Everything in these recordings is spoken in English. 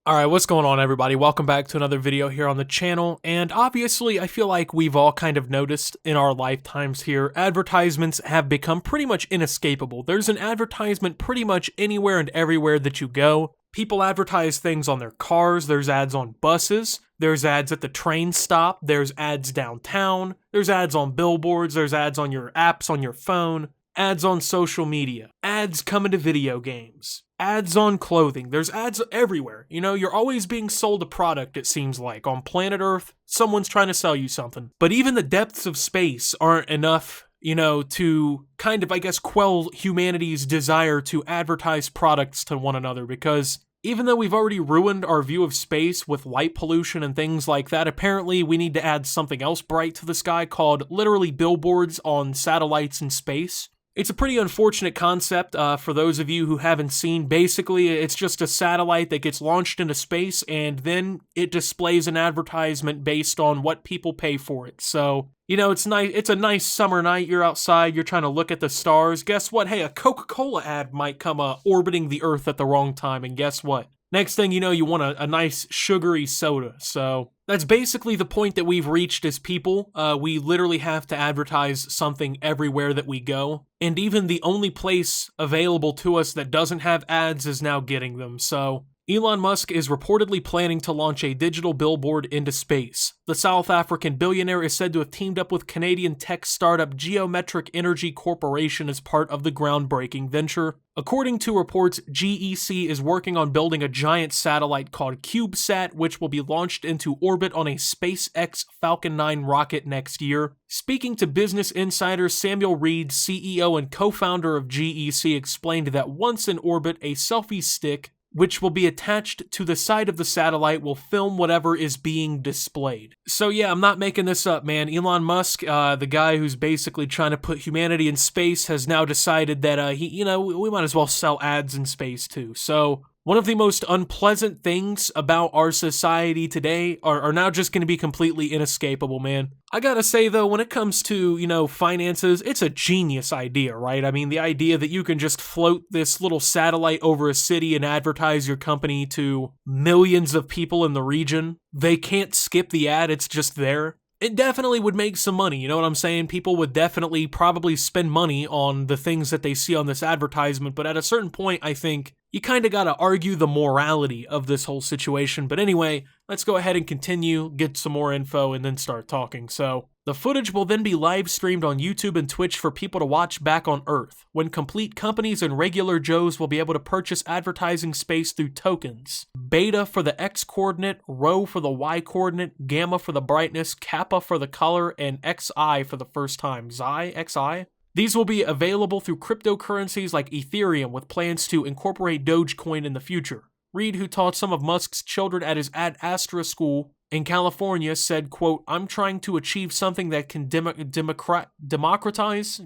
Alright, what's going on everybody? Welcome back to another video here on the channel, and obviously I feel like we've all kind of noticed in our lifetimes here, advertisements have become pretty much inescapable. There's an advertisement pretty much anywhere and everywhere that you go. People advertise things on their cars, there's ads on buses, there's ads at the train stop, there's ads downtown, there's ads on billboards, there's ads on your apps on your phone, ads on social media, ads coming to video games, ads on clothing, there's ads everywhere. You know, you're always being sold a product, it seems like. On planet Earth, someone's trying to sell you something. But even the depths of space aren't enough, you know, to kind of, I guess, quell humanity's desire to advertise products to one another, because even though we've already ruined our view of space with light pollution and things like that, apparently we need to add something else bright to the sky called literally billboards on satellites in space. It's a pretty unfortunate concept for those of you who haven't seen. Basically, it's just a satellite that gets launched into space and then it displays an advertisement based on what people pay for it. So, you know, it's nice. It's a nice summer night. You're outside. You're trying to look at the stars. Guess what? Hey, a Coca-Cola ad might come orbiting the Earth at the wrong time. And guess what? Next thing you know, you want a nice sugary soda. So that's basically the point that we've reached as people. We literally have to advertise something everywhere that we go. And even the only place available to us that doesn't have ads is now getting them. So Elon Musk is reportedly planning to launch a digital billboard into space. The South African billionaire is said to have teamed up with Canadian tech startup Geometric Energy Corporation as part of the groundbreaking venture. According to reports, GEC is working on building a giant satellite called CubeSat, which will be launched into orbit on a SpaceX Falcon 9 rocket next year. Speaking to Business Insider, Samuel Reed, CEO and co-founder of GEC, explained that once in orbit, a selfie stick, which will be attached to the side of the satellite, will film whatever is being displayed. So yeah, I'm not making this up, man. Elon Musk, the guy who's basically trying to put humanity in space, has now decided that we might as well sell ads in space too. So one of the most unpleasant things about our society today are now just going to be completely inescapable, man. I gotta say though, when it comes to, you know, finances, it's a genius idea, right? I mean, the idea that you can just float this little satellite over a city and advertise your company to millions of people in the region. They can't skip the ad, it's just there. It definitely would make some money, you know what I'm saying? People would definitely probably spend money on the things that they see on this advertisement, but at a certain point, I think you kind of got to argue the morality of this whole situation. But anyway, let's go ahead and continue, get some more info, and then start talking. So the footage will then be live streamed on YouTube and Twitch for people to watch back on Earth. When complete, companies and regular Joes will be able to purchase advertising space through tokens. Beta for the X coordinate, Rho for the Y coordinate, Gamma for the brightness, Kappa for the color, and XI for the first time. XI? These will be available through cryptocurrencies like Ethereum, with plans to incorporate Dogecoin in the future. Reed, who taught some of Musk's children at his Ad Astra school in California, said, quote, "I'm trying to achieve something that can democratize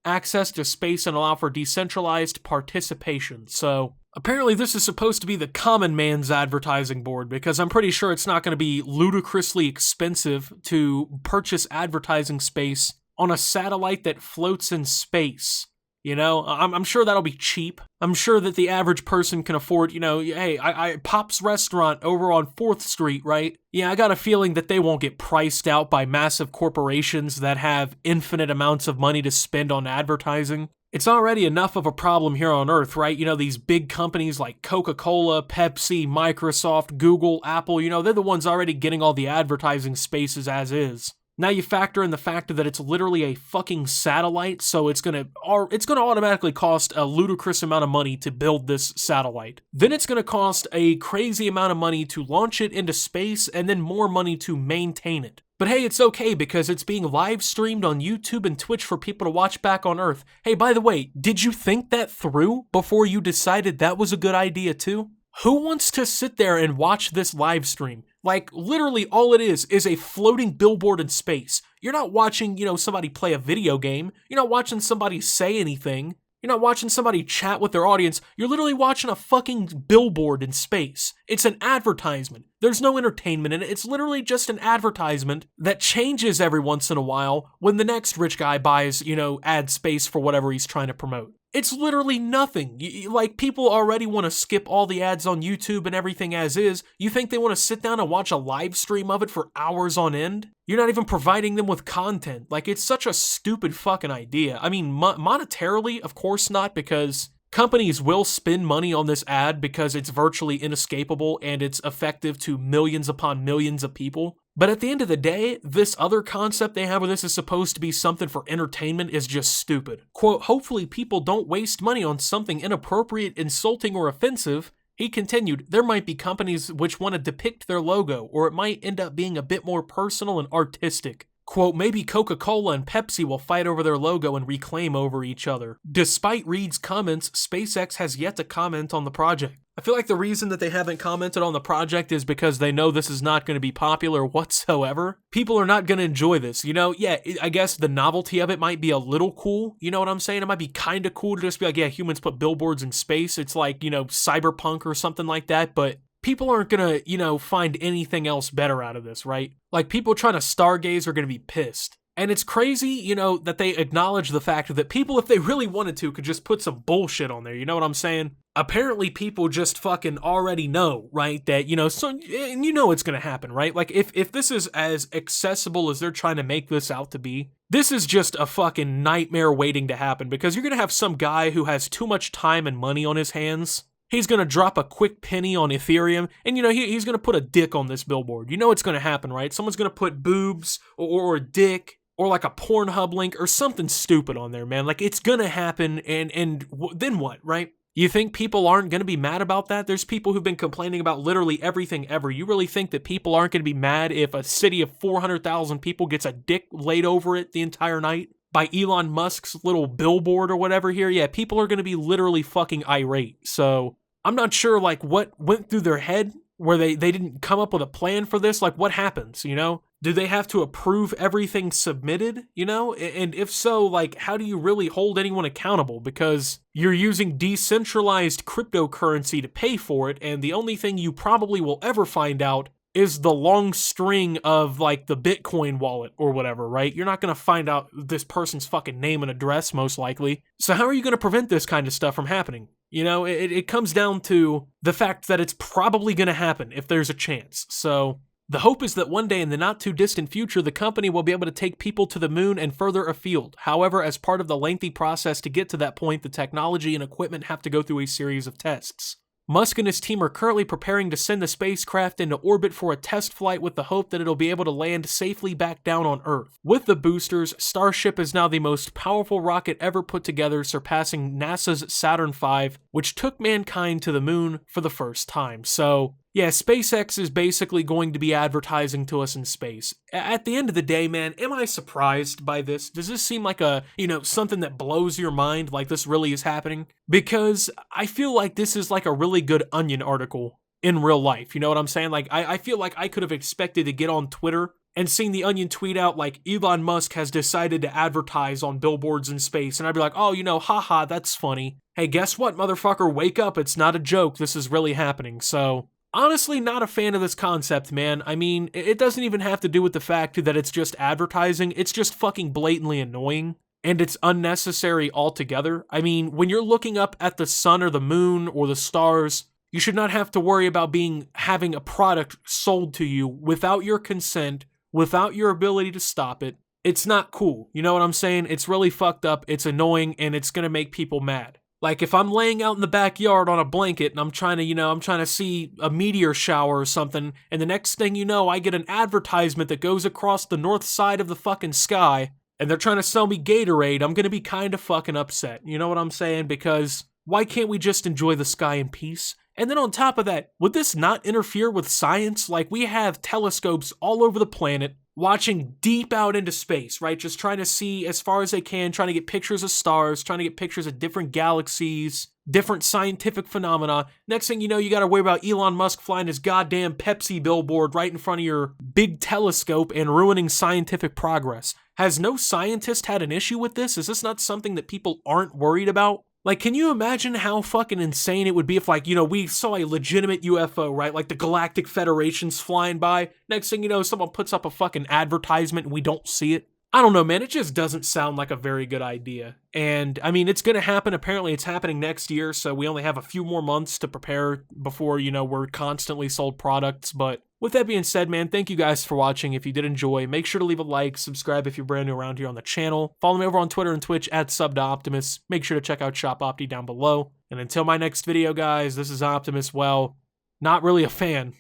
access to space and allow for decentralized participation." So apparently this is supposed to be the common man's advertising board, because I'm pretty sure it's not going to be ludicrously expensive to purchase advertising space on a satellite that floats in space. You know, I'm sure that'll be cheap. I'm sure that the average person can afford, you know, hey, I Pop's Restaurant over on 4th Street, right? Yeah, I got a feeling that they won't get priced out by massive corporations that have infinite amounts of money to spend on advertising. It's already enough of a problem here on Earth, right? You know, these big companies like Coca-Cola, Pepsi, Microsoft, Google, Apple, you know, they're the ones already getting all the advertising spaces as is. Now you factor in the fact that it's literally a fucking satellite, so it's gonna automatically cost a ludicrous amount of money to build this satellite. Then it's gonna cost a crazy amount of money to launch it into space, and then more money to maintain it. But hey, it's okay because it's being live streamed on YouTube and Twitch for people to watch back on Earth. Hey, by the way, did you think that through before you decided that was a good idea too? Who wants to sit there and watch this live stream? Like, literally all it is a floating billboard in space. You're not watching, you know, somebody play a video game. You're not watching somebody say anything. You're not watching somebody chat with their audience. You're literally watching a fucking billboard in space. It's an advertisement. There's no entertainment in it. It's literally just an advertisement that changes every once in a while when the next rich guy buys, you know, ad space for whatever he's trying to promote. It's literally nothing. Like, people already want to skip all the ads on YouTube and everything as is. You think they want to sit down and watch a live stream of it for hours on end? You're not even providing them with content. Like, it's such a stupid fucking idea. I mean, monetarily, of course not, because companies will spend money on this ad because it's virtually inescapable and it's effective to millions upon millions of people. But at the end of the day, this other concept they have where this is supposed to be something for entertainment is just stupid. Quote, hopefully people don't waste money on something inappropriate, insulting, or offensive. He continued, there might be companies which want to depict their logo, or it might end up being a bit more personal and artistic. Quote, maybe Coca-Cola and Pepsi will fight over their logo and reclaim over each other. Despite Reed's comments, SpaceX has yet to comment on the project. I feel like the reason that they haven't commented on the project is because they know this is not going to be popular whatsoever. People are not going to enjoy this, you know? Yeah, I guess the novelty of it might be a little cool, you know what I'm saying? It might be kind of cool to just be like, yeah, humans put billboards in space. It's like, you know, cyberpunk or something like that, but people aren't gonna, you know, find anything else better out of this, right? Like, people trying to stargaze are gonna be pissed. And it's crazy, you know, that they acknowledge the fact that people, if they really wanted to, could just put some bullshit on there, you know what I'm saying? Apparently people just fucking already know, right, that, you know, so, and you know it's gonna happen, right? Like, if this is as accessible as they're trying to make this out to be, this is just a fucking nightmare waiting to happen, because you're gonna have some guy who has too much time and money on his hands. He's going to drop a quick penny on Ethereum, and, you know, he's going to put a dick on this billboard. You know it's going to happen, right? Someone's going to put boobs or a dick or like a Pornhub link or something stupid on there, man. Like, it's going to happen, and then what, right? You think people aren't going to be mad about that? There's people who've been complaining about literally everything ever. You really think that people aren't going to be mad if a city of 400,000 people gets a dick laid over it the entire night by Elon Musk's little billboard or whatever here? Yeah, people are going to be literally fucking irate. So I'm not sure, like, what went through their head where they didn't come up with a plan for this. Like, what happens, you know? Do they have to approve everything submitted, you know? And if so, like, how do you really hold anyone accountable? Because you're using decentralized cryptocurrency to pay for it, and the only thing you probably will ever find out is the long string of, like, the Bitcoin wallet or whatever, right? You're not going to find out this person's fucking name and address, most likely. So how are you going to prevent this kind of stuff from happening? You know, it comes down to the fact that it's probably going to happen if there's a chance. So the hope is that one day in the not too distant future, the company will be able to take people to the moon and further afield. However, as part of the lengthy process to get to that point, the technology and equipment have to go through a series of tests. Musk and his team are currently preparing to send the spacecraft into orbit for a test flight with the hope that it'll be able to land safely back down on Earth. With the boosters, Starship is now the most powerful rocket ever put together, surpassing NASA's Saturn V, which took mankind to the moon for the first time. So yeah, SpaceX is basically going to be advertising to us in space. At the end of the day, man, am I surprised by this? Does this seem like a, you know, something that blows your mind, like this really is happening? Because I feel like this is like a really good Onion article in real life, you know what I'm saying? Like, I feel like I could have expected to get on Twitter and seeing the Onion tweet out, like, Elon Musk has decided to advertise on billboards in space, and I'd be like, oh, you know, haha, that's funny. Hey, guess what, motherfucker? Wake up, it's not a joke, this is really happening. So honestly, not a fan of this concept, man. I mean, it doesn't even have to do with the fact that it's just advertising. It's just fucking blatantly annoying, and it's unnecessary altogether. I mean, when you're looking up at the sun or the moon or the stars, you should not have to worry about having a product sold to you without your consent, without your ability to stop it. It's not cool. You know what I'm saying? It's really fucked up. It's annoying, and it's gonna make people mad. Like, if I'm laying out in the backyard on a blanket and I'm trying to see a meteor shower or something, and the next thing you know, I get an advertisement that goes across the north side of the fucking sky, and they're trying to sell me Gatorade, I'm gonna be kind of fucking upset. You know what I'm saying? Because why can't we just enjoy the sky in peace? And then on top of that, would this not interfere with science? Like, we have telescopes all over the planet watching deep out into space, right? Just trying to see as far as they can, trying to get pictures of stars, trying to get pictures of different galaxies, different scientific phenomena. Next thing you know, you gotta worry about Elon Musk flying his goddamn Pepsi billboard right in front of your big telescope and ruining scientific progress. Has no scientist had an issue with this? Is this not something that people aren't worried about? Like, can you imagine how fucking insane it would be if, like, you know, we saw a legitimate UFO, right? Like the Galactic Federation's flying by. Next thing you know, someone puts up a fucking advertisement and we don't see it. I don't know, man. It just doesn't sound like a very good idea. And I mean, it's going to happen. Apparently, it's happening next year. So we only have a few more months to prepare before, we're constantly sold products. But with that being said, man, thank you guys for watching. If you did enjoy, make sure to leave a like, subscribe if you're brand new around here on the channel. Follow me over on Twitter and Twitch at @SubToOptimus. Make sure to check out Shop Opti down below. And until my next video, guys, this is Optimus. Well, not really a fan,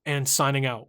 and signing out.